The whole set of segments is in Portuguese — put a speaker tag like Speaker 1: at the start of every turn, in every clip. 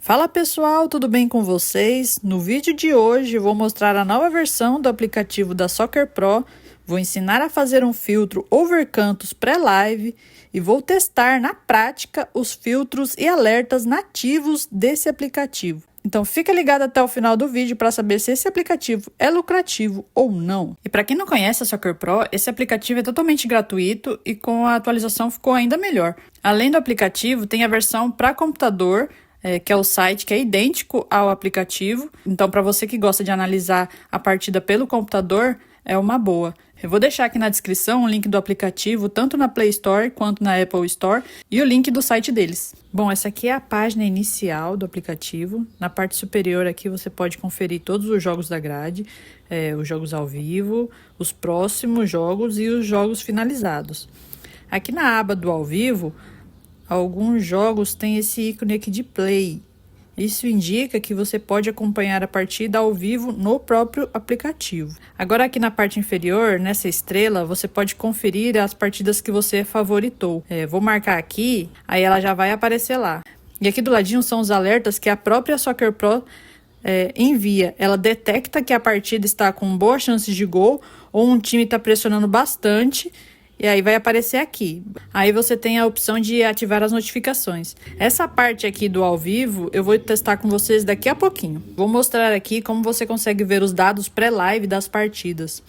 Speaker 1: Fala pessoal, tudo bem com vocês? No vídeo de hoje eu vou mostrar a nova versão do aplicativo da Soccer Pro, vou ensinar a fazer um filtro Overcantos pré-live e vou testar na prática os filtros e alertas nativos desse aplicativo. Então fica ligado até o final do vídeo para saber se esse aplicativo é lucrativo ou não. E para quem não conhece a Soccer Pro, esse aplicativo é totalmente gratuito e com a atualização ficou ainda melhor. Além do aplicativo, tem a versão para computador, que é o site que é idêntico ao aplicativo. Então, para você que gosta de analisar a partida pelo computador, é uma boa. Eu vou deixar aqui na descrição o link do aplicativo, tanto na Play Store quanto na Apple Store, e o link do site deles. Bom, essa aqui é a página inicial do aplicativo. Na parte superior aqui você pode conferir todos os jogos da grade, os jogos ao vivo, os próximos jogos e os jogos finalizados. Aqui na aba do ao vivo, alguns jogos têm esse ícone aqui de play. Isso indica que você pode acompanhar a partida ao vivo no próprio aplicativo. Agora aqui na parte inferior, nessa estrela, você pode conferir as partidas que você favoritou. Vou marcar aqui, aí ela já vai aparecer lá. E aqui do ladinho são os alertas que a própria Soccer Pro envia. Ela detecta que a partida está com boa chance de gol ou um time está pressionando bastante. E aí vai aparecer aqui. Aí você tem a opção de ativar as notificações. Essa parte aqui do ao vivo eu vou testar com vocês daqui a pouquinho. Vou mostrar aqui como você consegue ver os dados pré-live das partidas.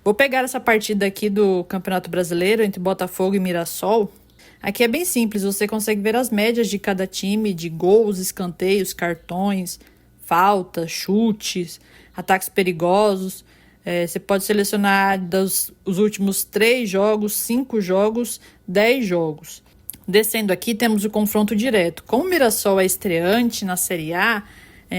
Speaker 1: Vou pegar essa partida aqui do Campeonato Brasileiro entre Botafogo e Mirassol. Aqui é bem simples, você consegue ver as médias de cada time, de gols, escanteios, cartões, faltas, chutes, ataques perigosos. Você pode selecionar os últimos 3 jogos, 5 jogos, 10 jogos. Descendo aqui temos o confronto direto. Como o Mirassol é estreante na Série A,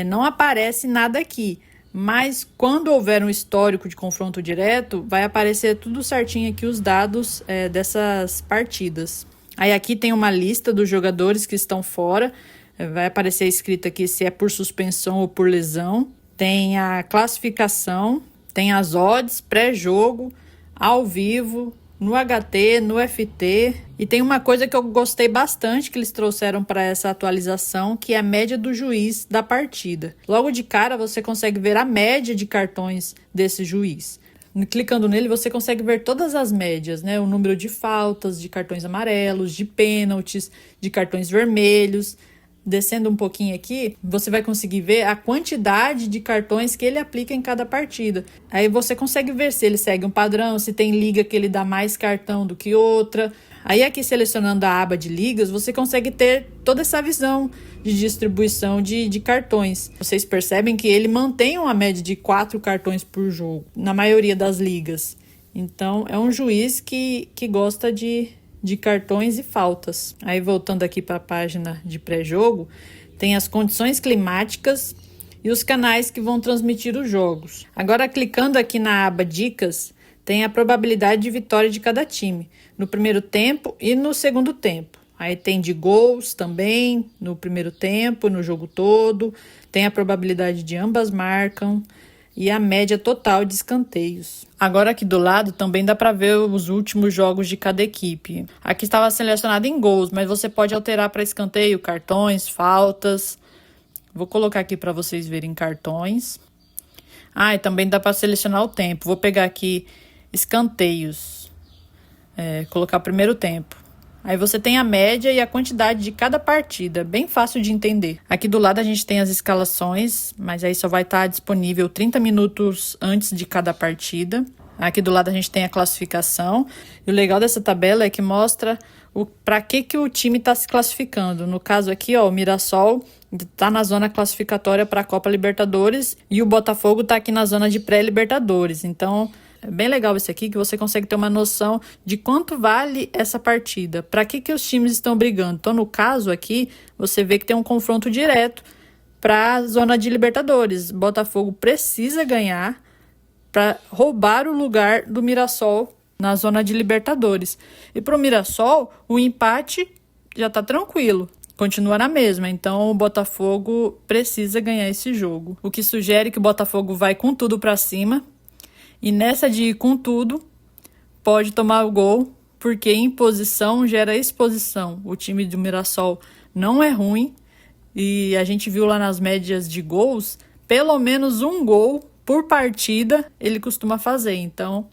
Speaker 1: não aparece nada aqui. Mas quando houver um histórico de confronto direto, vai aparecer tudo certinho aqui os dados dessas partidas. Aí aqui tem uma lista dos jogadores que estão fora. Vai aparecer escrito aqui se é por suspensão ou por lesão. Tem a classificação. Tem as odds, pré-jogo, ao vivo, no HT, no FT. E tem uma coisa que eu gostei bastante que eles trouxeram para essa atualização, que é a média do juiz da partida. Logo de cara você consegue ver a média de cartões desse juiz. Clicando nele você consegue ver todas as médias, né? O número de faltas, de cartões amarelos, de pênaltis, de cartões vermelhos. Descendo um pouquinho aqui, você vai conseguir ver a quantidade de cartões que ele aplica em cada partida. Aí você consegue ver se ele segue um padrão, se tem liga que ele dá mais cartão do que outra. Aí aqui selecionando a aba de ligas, você consegue ter toda essa visão de distribuição de cartões. Vocês percebem que ele mantém uma média de 4 cartões por jogo, na maioria das ligas. Então é um juiz que gosta de cartões e faltas. Aí voltando aqui para a página de pré-jogo, tem as condições climáticas e os canais que vão transmitir os jogos. Agora clicando aqui na aba dicas, tem a probabilidade de vitória de cada time, no primeiro tempo e no segundo tempo. Aí tem de gols também, no primeiro tempo, no jogo todo, tem a probabilidade de ambas marcam e a média total de escanteios. Agora aqui do lado também dá para ver os últimos jogos de cada equipe. Aqui estava selecionado em gols, mas você pode alterar para escanteio, cartões, faltas. Vou colocar aqui para vocês verem cartões. E também dá para selecionar o tempo. Vou pegar aqui escanteios, colocar primeiro tempo. Aí você tem a média e a quantidade de cada partida, bem fácil de entender. Aqui do lado a gente tem as escalações, mas aí só vai estar disponível 30 minutos antes de cada partida. Aqui do lado a gente tem a classificação. E o legal dessa tabela é que mostra para que o time está se classificando. No caso aqui, o Mirassol está na zona classificatória para a Copa Libertadores e o Botafogo está aqui na zona de pré-Libertadores. Então é bem legal esse aqui, que você consegue ter uma noção de quanto vale essa partida, para que os times estão brigando. Então, no caso aqui, você vê que tem um confronto direto para a zona de Libertadores. Botafogo precisa ganhar para roubar o lugar do Mirassol na zona de Libertadores. E para o Mirassol, o empate já está tranquilo, continua na mesma. Então, o Botafogo precisa ganhar esse jogo, o que sugere que o Botafogo vai com tudo para cima. E nessa de ir com tudo, pode tomar o gol, porque imposição gera exposição. O time do Mirassol não é ruim, e a gente viu lá nas médias de gols, pelo menos um gol por partida ele costuma fazer. Então,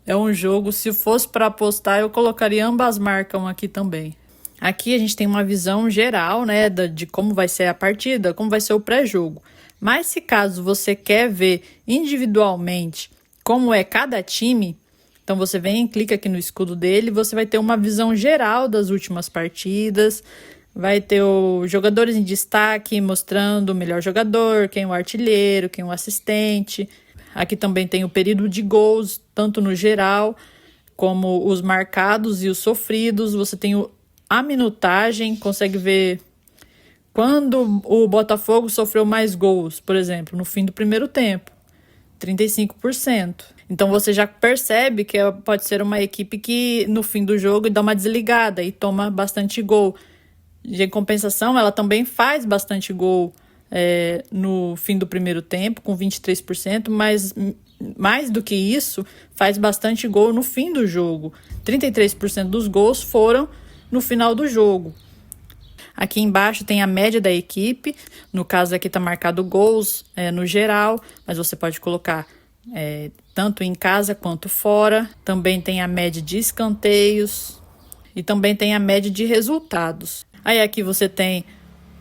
Speaker 1: é um jogo, se fosse para apostar, eu colocaria ambas marcam aqui também. Aqui a gente tem uma visão geral, né, de como vai ser a partida, como vai ser o pré-jogo. Mas se caso você quer ver individualmente como é cada time, então você vem, clica aqui no escudo dele, você vai ter uma visão geral das últimas partidas, vai ter os jogadores em destaque mostrando o melhor jogador, quem é o artilheiro, quem é o assistente. Aqui também tem o período de gols, tanto no geral como os marcados e os sofridos. Você tem a minutagem, consegue ver quando o Botafogo sofreu mais gols, por exemplo, no fim do primeiro tempo, 35%. Então você já percebe que pode ser uma equipe que no fim do jogo dá uma desligada e toma bastante gol. Em compensação, ela também faz bastante gol no fim do primeiro tempo, com 23%, mas mais do que isso, faz bastante gol no fim do jogo. 33% dos gols foram no final do jogo. Aqui embaixo tem a média da equipe, no caso aqui está marcado gols no geral, mas você pode colocar tanto em casa quanto fora. Também tem a média de escanteios e também tem a média de resultados. Aí aqui você tem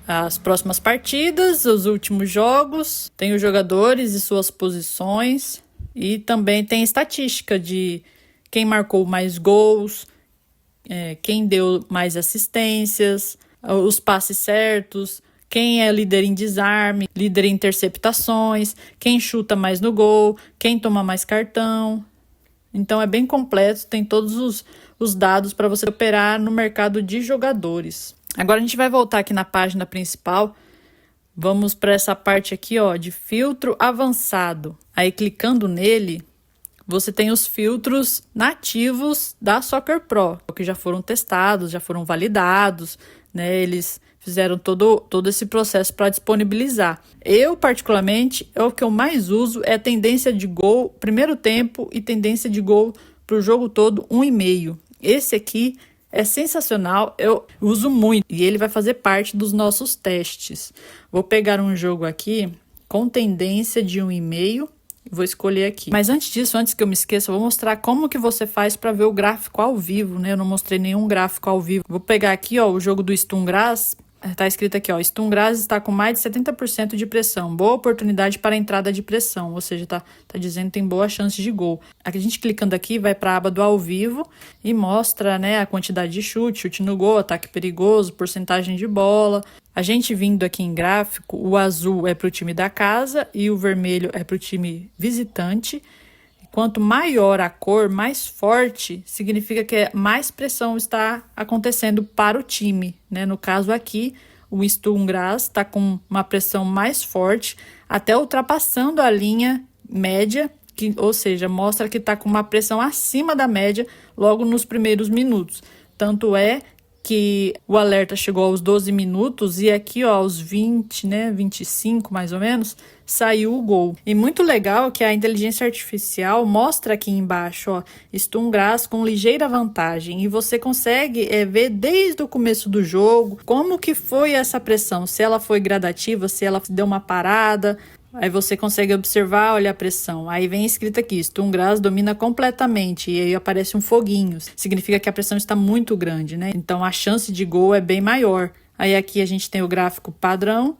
Speaker 1: as próximas partidas, os últimos jogos, tem os jogadores e suas posições e também tem estatística de quem marcou mais gols, quem deu mais assistências, os passes certos, quem é líder em desarme, líder em interceptações, quem chuta mais no gol, quem toma mais cartão. Então é bem completo, tem todos os dados para você operar no mercado de jogadores. Agora a gente vai voltar aqui na página principal, vamos para essa parte aqui de filtro avançado. Aí clicando nele, você tem os filtros nativos da Soccer Pro, que já foram testados, já foram validados, né? Eles fizeram todo esse processo para disponibilizar. Eu, particularmente, o que eu mais uso é tendência de gol, primeiro tempo e tendência de gol para o jogo todo, 1,5. Esse aqui é sensacional, eu uso muito e ele vai fazer parte dos nossos testes. Vou pegar um jogo aqui com tendência de 1,5. Vou escolher aqui. Mas antes disso, antes que eu me esqueça, eu vou mostrar como que você faz para ver o gráfico ao vivo, né? Eu não mostrei nenhum gráfico ao vivo. Vou pegar aqui, o jogo do Sturm Graz. Tá escrito aqui, Sturm Graz está com mais de 70% de pressão. Boa oportunidade para a entrada de pressão. Ou seja, tá dizendo que tem boa chance de gol. Aqui, a gente clicando aqui, vai para a aba do ao vivo e mostra, né, a quantidade de chute no gol, ataque perigoso, porcentagem de bola. A gente vindo aqui em gráfico, o azul é para o time da casa e o vermelho é para o time visitante. Quanto maior a cor, mais forte, significa que mais pressão está acontecendo para o time, né? No caso aqui, o Sturm Graz está com uma pressão mais forte, até ultrapassando a linha média, ou seja, mostra que está com uma pressão acima da média logo nos primeiros minutos. Tanto é que o alerta chegou aos 12 minutos e aqui, aos 20, 25 mais ou menos, saiu o gol. E muito legal que a inteligência artificial mostra aqui embaixo, Sturm Graz com ligeira vantagem. E você consegue ver desde o começo do jogo como que foi essa pressão, se ela foi gradativa, se ela deu uma parada. Aí você consegue observar, olha a pressão. Aí vem escrito aqui, Sturm Graz domina completamente. E aí aparece um foguinho. Significa que a pressão está muito grande, né? Então a chance de gol é bem maior. Aí aqui a gente tem o gráfico padrão,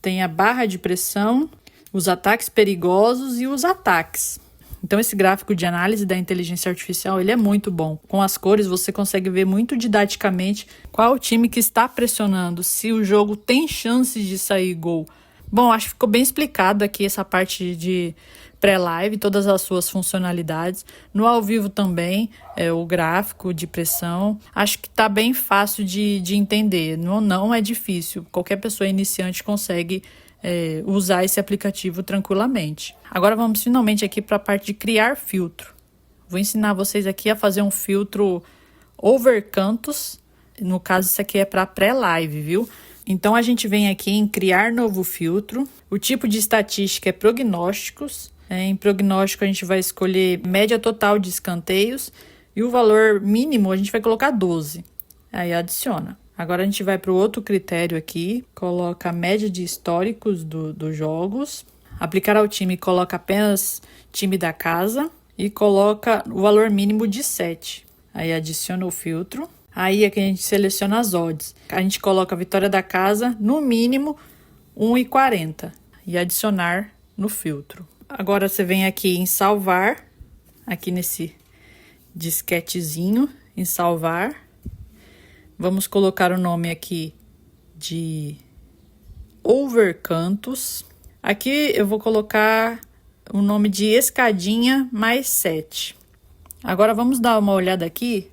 Speaker 1: tem a barra de pressão, os ataques perigosos e os ataques. Então esse gráfico de análise da inteligência artificial, ele é muito bom. Com as cores você consegue ver muito didaticamente qual o time que está pressionando, se o jogo tem chances de sair gol. Bom, acho que ficou bem explicado aqui essa parte de pré-live, todas as suas funcionalidades. No ao vivo também, o gráfico de pressão. Acho que está bem fácil de entender, não é difícil. Qualquer pessoa iniciante consegue usar esse aplicativo tranquilamente. Agora vamos finalmente aqui para a parte de criar filtro. Vou ensinar vocês aqui a fazer um filtro over cantos. No caso, isso aqui é para pré-live, viu? Então, a gente vem aqui em criar novo filtro. O tipo de estatística é prognósticos. Em prognóstico, a gente vai escolher média total de escanteios. E o valor mínimo, a gente vai colocar 12. Aí, adiciona. Agora a gente vai para o outro critério aqui, coloca a média de históricos dos jogos. Aplicar ao time, coloca apenas time da casa e coloca o valor mínimo de 7. Aí adiciona o filtro. Aí é que a gente seleciona as odds. A gente coloca a vitória da casa no mínimo 1,40 e adicionar no filtro. Agora você vem aqui em salvar, aqui nesse disquetezinho, em salvar. Vamos colocar o nome aqui de Overcantos. Aqui eu vou colocar o nome de escadinha mais 7. Agora vamos dar uma olhada aqui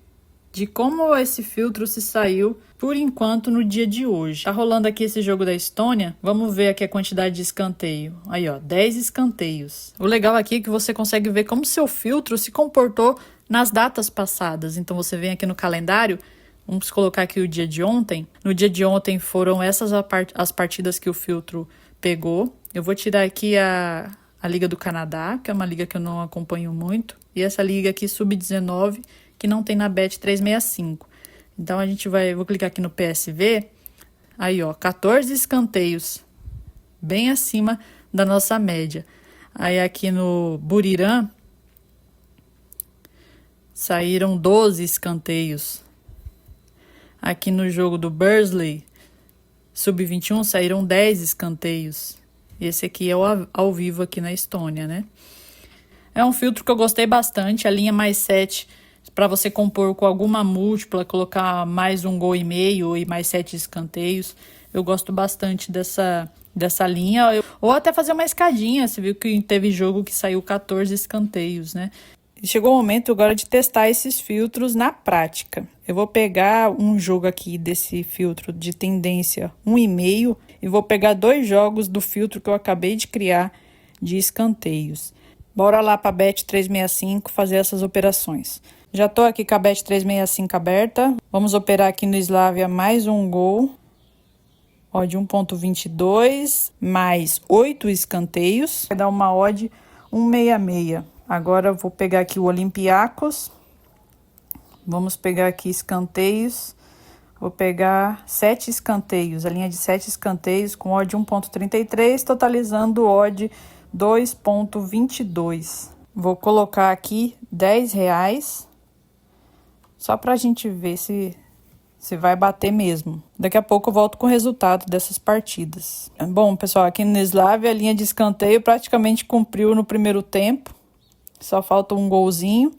Speaker 1: de como esse filtro se saiu por enquanto no dia de hoje. Tá rolando aqui esse jogo da Estônia. Vamos ver aqui a quantidade de escanteio. Aí, ó, 10 escanteios. O legal aqui é que você consegue ver como seu filtro se comportou nas datas passadas. Então você vem aqui no calendário, vamos colocar aqui o dia de ontem. No dia de ontem foram essas as partidas que o filtro pegou. Eu vou tirar aqui a Liga do Canadá, que é uma liga que eu não acompanho muito. E essa liga aqui, Sub-19, que não tem na Bet365. Então, vou clicar aqui no PSV. Aí, ó, 14 escanteios. Bem acima da nossa média. Aí, aqui no Buriram, saíram 12 escanteios. Aqui no jogo do Bursley, Sub-21, saíram 10 escanteios. Esse aqui é o ao vivo aqui na Estônia, né? É um filtro que eu gostei bastante. A linha mais 7, para você compor com alguma múltipla, colocar mais um gol e meio e mais 7 escanteios. Eu gosto bastante dessa linha. Ou até fazer uma escadinha. Você viu que teve jogo que saiu 14 escanteios, né? E chegou o momento agora de testar esses filtros na prática. Eu vou pegar um jogo aqui desse filtro de tendência 1,5 e vou pegar 2 jogos do filtro que eu acabei de criar de escanteios. Bora lá para a Bet365 fazer essas operações. Já estou aqui com a Bet365 aberta. Vamos operar aqui no Slavia mais um gol. Odd 1,22 mais 8 escanteios. Vai dar uma odd 1,66. Agora eu vou pegar aqui o Olympiacos. Vamos pegar aqui escanteios. Vou pegar 7 escanteios, a linha de 7 escanteios com odd 1,33, totalizando odd 2,22. Vou colocar aqui R$10, só para a gente ver se vai bater mesmo. Daqui a pouco eu volto com o resultado dessas partidas. Bom, pessoal, aqui no Slavia a linha de escanteio praticamente cumpriu no primeiro tempo. Só falta um golzinho.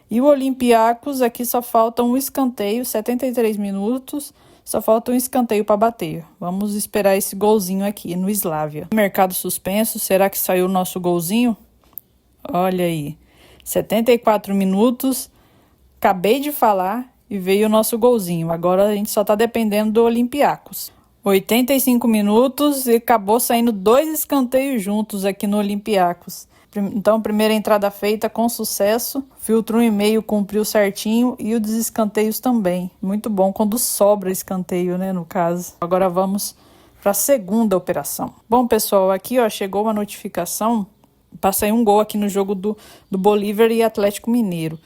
Speaker 1: E o Olympiacos aqui só falta um escanteio, 73 minutos. Só falta um escanteio para bater. Vamos esperar esse golzinho aqui no Slavia. Mercado suspenso, será que saiu o nosso golzinho? Olha aí, 74 minutos. Acabei de falar e veio o nosso golzinho. Agora a gente só está dependendo do Olympiacos. 85 minutos e acabou saindo 2 escanteios juntos aqui no Olympiacos. Então, primeira entrada feita com sucesso. Filtro 1,5 cumpriu certinho e o dos escanteios também. Muito bom quando sobra escanteio, né, no caso. Agora vamos para a segunda operação. Bom, pessoal, aqui ó, chegou uma notificação. Passei um gol aqui no jogo do Bolívar e Atlético Mineiro.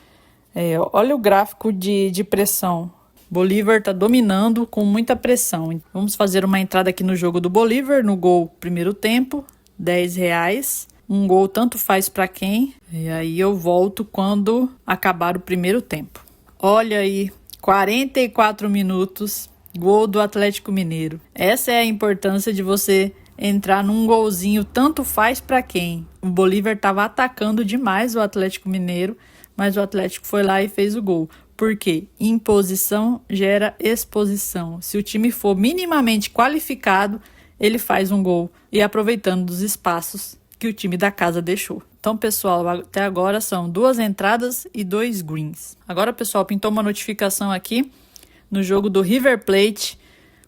Speaker 1: Olha o gráfico de pressão. Bolívar está dominando com muita pressão. Vamos fazer uma entrada aqui no jogo do Bolívar, no gol primeiro tempo, R$10. Um gol tanto faz para quem. E aí eu volto quando acabar o primeiro tempo. Olha aí, 44 minutos, gol do Atlético Mineiro. Essa é a importância de você entrar num golzinho tanto faz para quem. O Bolívar estava atacando demais o Atlético Mineiro, mas o Atlético foi lá e fez o gol. Por quê? Imposição gera exposição. Se o time for minimamente qualificado, ele faz um gol. E aproveitando dos espaços que o time da casa deixou. Então, pessoal, até agora são 2 entradas e 2 greens. Agora, pessoal, pintou uma notificação aqui no jogo do River Plate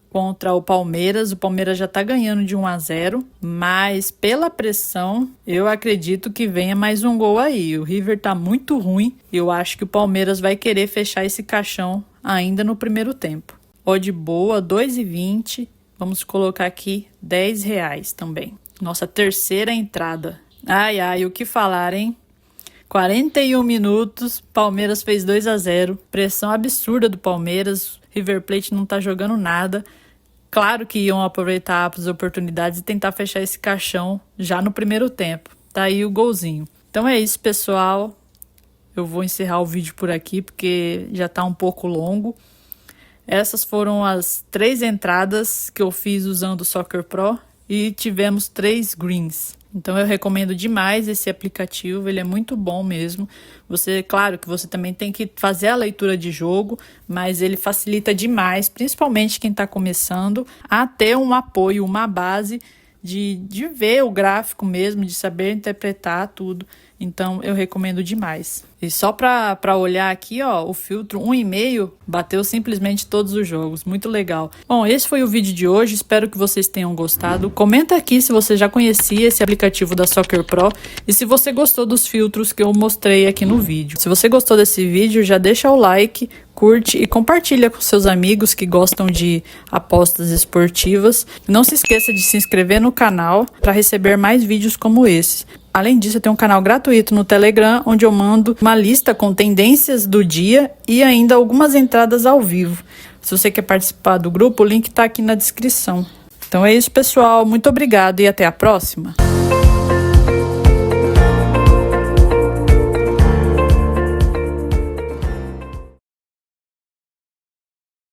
Speaker 1: contra o Palmeiras. O Palmeiras já está ganhando de 1-0, mas pela pressão, eu acredito que venha mais um gol aí. O River está muito ruim e eu acho que o Palmeiras vai querer fechar esse caixão ainda no primeiro tempo. Odd boa, 2,20. Vamos colocar aqui R$10 também. Nossa terceira entrada. Ai, o que falar, hein? 41 minutos, Palmeiras fez 2-0. Pressão absurda do Palmeiras. River Plate não tá jogando nada. Claro que iam aproveitar as oportunidades e tentar fechar esse caixão já no primeiro tempo. Tá aí o golzinho. Então é isso, pessoal. Eu vou encerrar o vídeo por aqui porque já tá um pouco longo. Essas foram as 3 entradas que eu fiz usando o Soccer Pro e tivemos 3 greens. Então eu recomendo demais esse aplicativo, ele é muito bom mesmo. Claro que você também tem que fazer a leitura de jogo, mas ele facilita demais, principalmente quem está começando, a ter um apoio, uma base de ver o gráfico mesmo, de saber interpretar tudo. Então eu recomendo demais. E só para olhar aqui, ó, o filtro 1,5 bateu simplesmente todos os jogos. Muito legal. Bom, esse foi o vídeo de hoje. Espero que vocês tenham gostado. Comenta aqui se você já conhecia esse aplicativo da Soccer Pro e se você gostou dos filtros que eu mostrei aqui no vídeo. Se você gostou desse vídeo, já deixa o like, curte e compartilha com seus amigos que gostam de apostas esportivas. Não se esqueça de se inscrever no canal para receber mais vídeos como esse. Além disso, eu tenho um canal gratuito no Telegram, onde eu mando uma lista com tendências do dia e ainda algumas entradas ao vivo. Se você quer participar do grupo, o link está aqui na descrição. Então é isso, pessoal. Muito obrigado e até a próxima.